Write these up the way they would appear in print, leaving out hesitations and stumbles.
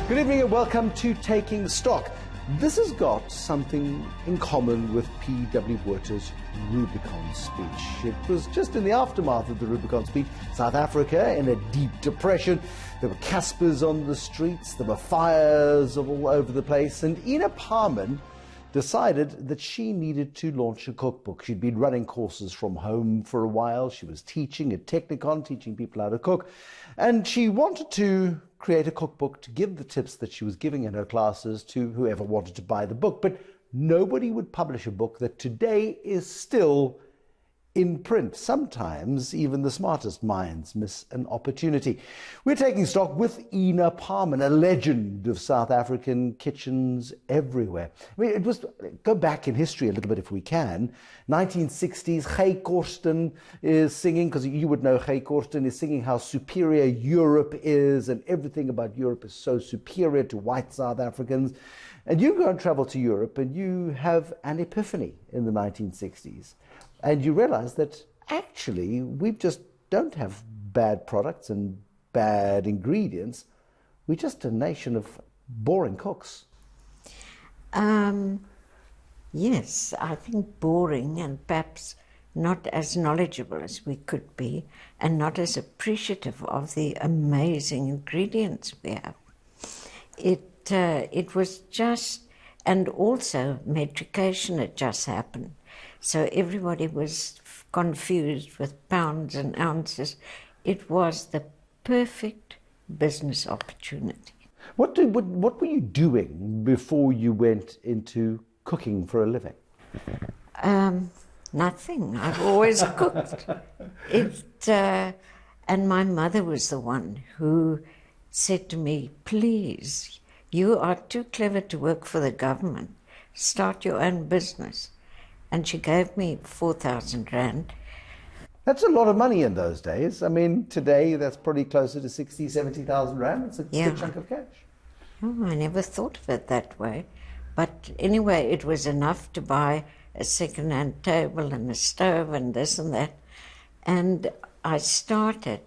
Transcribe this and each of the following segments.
Good evening and welcome to Taking Stock. This has got something in common with P.W. Botha's Rubicon speech. It was just in the aftermath of the Rubicon speech, South Africa in a deep depression. There were Caspers on the streets, there were fires all over the place, and Ina Paarman decided that she needed to launch a cookbook. She'd been running courses from home for a while. She was teaching at Technicon, teaching people how to cook, and she wanted to create a cookbook to give the tips that she was giving in her classes to whoever wanted to buy the book. But nobody would publish a book that today is still in print. Sometimes even the smartest minds miss an opportunity. We're taking stock with Ina Paarman, a legend of South African kitchens everywhere. I mean, it was, go back in history a little bit if we can. 1960s, Gey Korsten is singing, because you would know Gey Korsten is singing how superior Europe is, and everything about Europe is so superior to white South Africans. And you go and travel to Europe and you have an epiphany in the 1960s. And you realize that actually we just don't have bad products and bad ingredients. We're just a nation of boring cooks. Yes, I think boring and perhaps not as knowledgeable as we could be, and not as appreciative of the amazing ingredients we have. It was just, and also metrication had just happened. So everybody was confused with pounds and ounces. It was the perfect business opportunity. What were you doing before you went into cooking for a living? Nothing. I've always cooked. And my mother was the one who said to me, please, you are too clever to work for the government. Start your own business. And she gave me 4,000 rand. That's a lot of money in those days. I mean, today that's probably closer to 60,000, 70,000 rand. It's a good chunk of cash. Oh, I never thought of it that way. But anyway, it was enough to buy a second-hand table and a stove and this and that. And I started.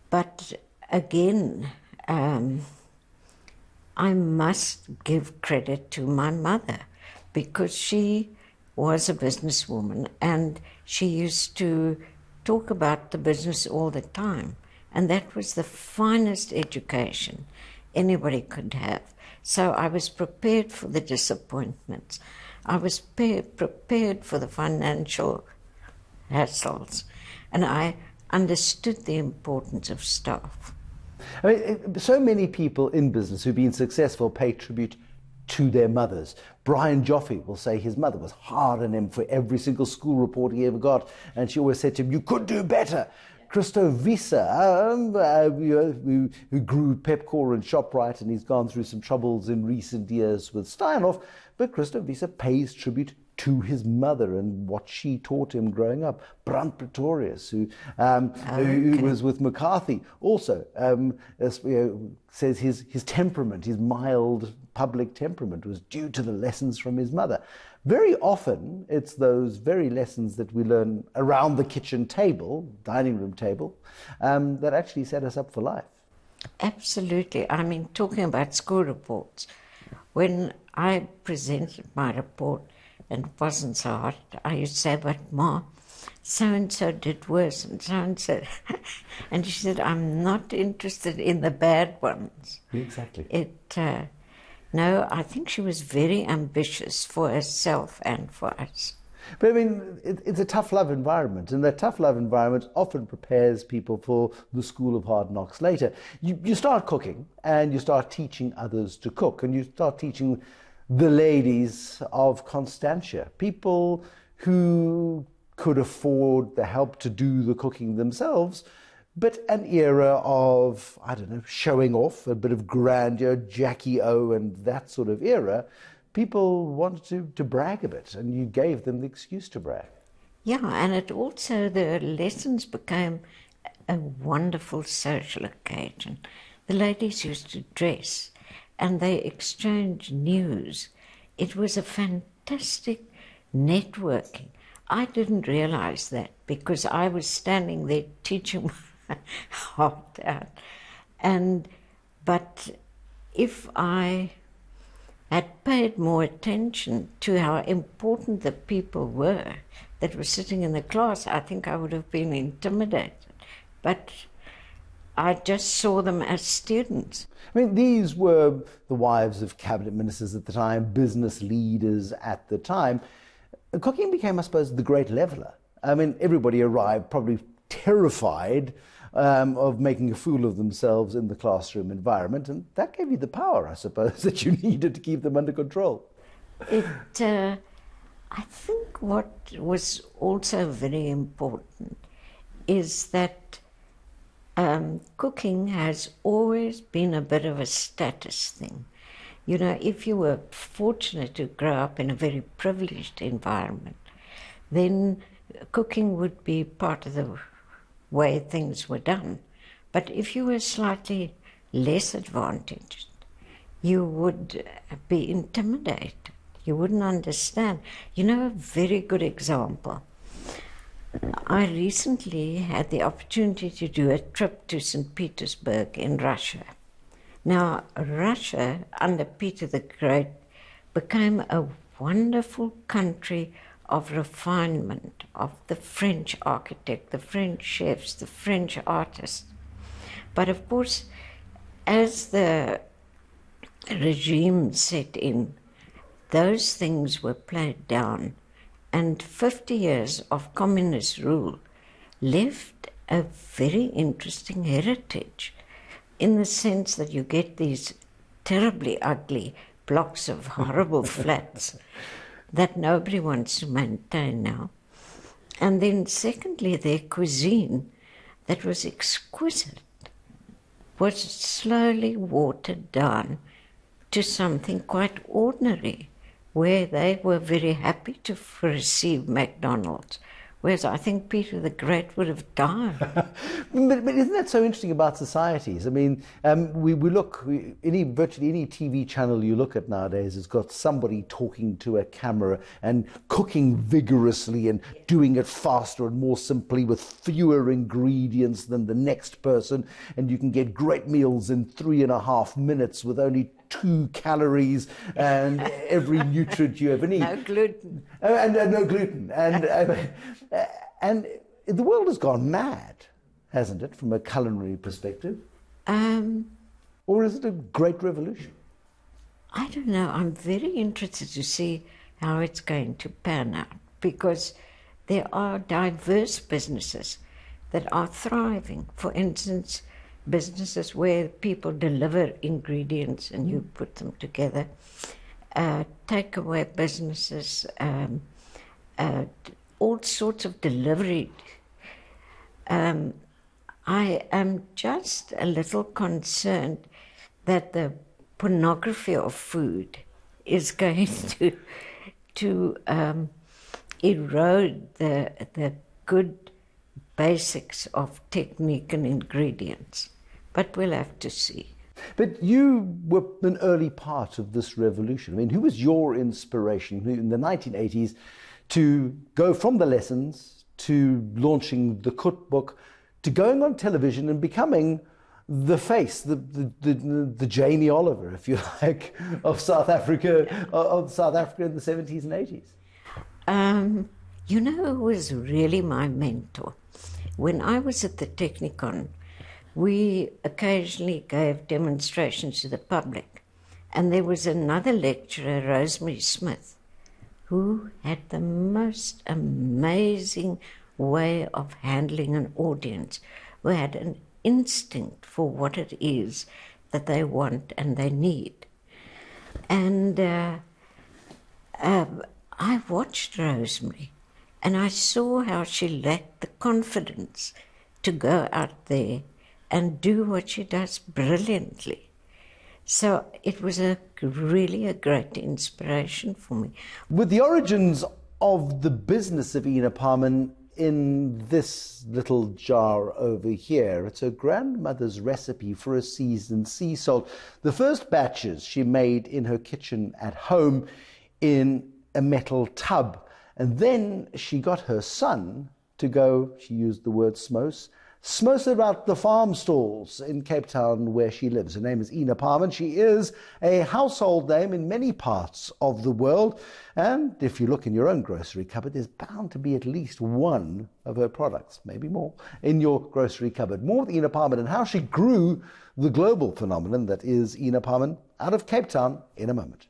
But again, I must give credit to my mother, because she was a businesswoman and she used to talk about the business all the time. And that was the finest education anybody could have. So I was prepared for the disappointments. I was prepared for the financial hassles. And I understood the importance of staff. I mean, so many people in business who've been successful pay tribute to their mothers. Brian Joffe will say his mother was hard on him for every single school report he ever got, and she always said to him, you could do better. Christo Visa, who grew Pepcore and ShopRite, and he's gone through some troubles in recent years with Steinhoff, but Christo Visa pays tribute to his mother and what she taught him growing up. Brant Pretorius, who was with McCarthy, also says his temperament, his mild public temperament, was due to the lessons from his mother. Very often, it's those very lessons that we learn around the kitchen table, dining room table, that actually set us up for life. Absolutely. I mean, talking about school reports, when I presented my report, and it wasn't so hot, I used to say, but Ma, so-and-so did worse, and so-and-so. And she said, I'm not interested in the bad ones. Exactly. No, I think she was very ambitious for herself and for us. But I mean, it's a tough love environment, and that tough love environment often prepares people for the school of hard knocks later. You start cooking, and you start teaching others to cook, and you start teaching the ladies of Constantia, people who could afford the help to do the cooking themselves, but an era of, I don't know, showing off, a bit of grandeur, Jackie O and that sort of era. People wanted to brag a bit, and you gave them the excuse to brag. Yeah, and it also, the lessons became a wonderful social occasion. The ladies used to dress, and they exchanged news. It was a fantastic networking. I didn't realize that because I was standing there teaching my heart out. But if I had paid more attention to how important the people were that were sitting in the class, I think I would have been intimidated. But I just saw them as students. I mean, these were the wives of cabinet ministers at the time, business leaders at the time. Cooking became, I suppose, the great leveller. I mean, everybody arrived probably terrified of making a fool of themselves in the classroom environment, and that gave you the power, I suppose, that you needed to keep them under control. I think what was also very important is that cooking has always been a bit of a status thing. You know, if you were fortunate to grow up in a very privileged environment, then cooking would be part of the way things were done. But if you were slightly less advantaged, you would be intimidated. You wouldn't understand. You know, a very good example. I recently had the opportunity to do a trip to St. Petersburg in Russia. Now, Russia, under Peter the Great, became a wonderful country of refinement, of the French architect, the French chefs, the French artists. But of course, as the regime set in, those things were played down, and 50 years of communist rule left a very interesting heritage, in the sense that you get these terribly ugly blocks of horrible flats that nobody wants to maintain now. And then secondly, their cuisine, that was exquisite, was slowly watered down to something quite ordinary, where they were very happy to receive McDonald's, whereas I think Peter the Great would have died. But isn't that so interesting about societies? I mean, virtually any TV channel you look at nowadays has got somebody talking to a camera and cooking vigorously and doing it faster and more simply with fewer ingredients than the next person, and you can get great meals in 3.5 minutes with only 2 calories and every nutrient you ever need. No gluten. And no gluten. And the world has gone mad, hasn't it, from a culinary perspective? Or is it a great revolution? I don't know. I'm very interested to see how it's going to pan out, because there are diverse businesses that are thriving. For instance, businesses where people deliver ingredients and you put them together, takeaway businesses, all sorts of delivery. I am just a little concerned that the pornography of food is going to erode the good basics of technique and ingredients. But we'll have to see. But you were an early part of this revolution. I mean, who was your inspiration in the 1980s to go from the lessons to launching the cookbook to going on television and becoming the face, the Jamie Oliver, if you like, of South Africa, in the 70s and 80s? You know who was really my mentor? When I was at the Technikon, we occasionally gave demonstrations to the public, and there was another lecturer, Rosemary Smith, who had the most amazing way of handling an audience, who had an instinct for what it is that they want and they need. And I watched Rosemary, and I saw how she lacked the confidence to go out there and do what she does brilliantly. So it was really a great inspiration for me. With the origins of the business of Ina Paarman in this little jar over here, it's her grandmother's recipe for a seasoned sea salt. The first batches she made in her kitchen at home in a metal tub. And then she got her son to go, she used the word mostly about the farm stalls in Cape Town where she lives. Her name is Ina Paarman. She is a household name in many parts of the world. And if you look in your own grocery cupboard, there's bound to be at least one of her products, maybe more, in your grocery cupboard. More with Ina Paarman and how she grew the global phenomenon that is Ina Paarman out of Cape Town in a moment.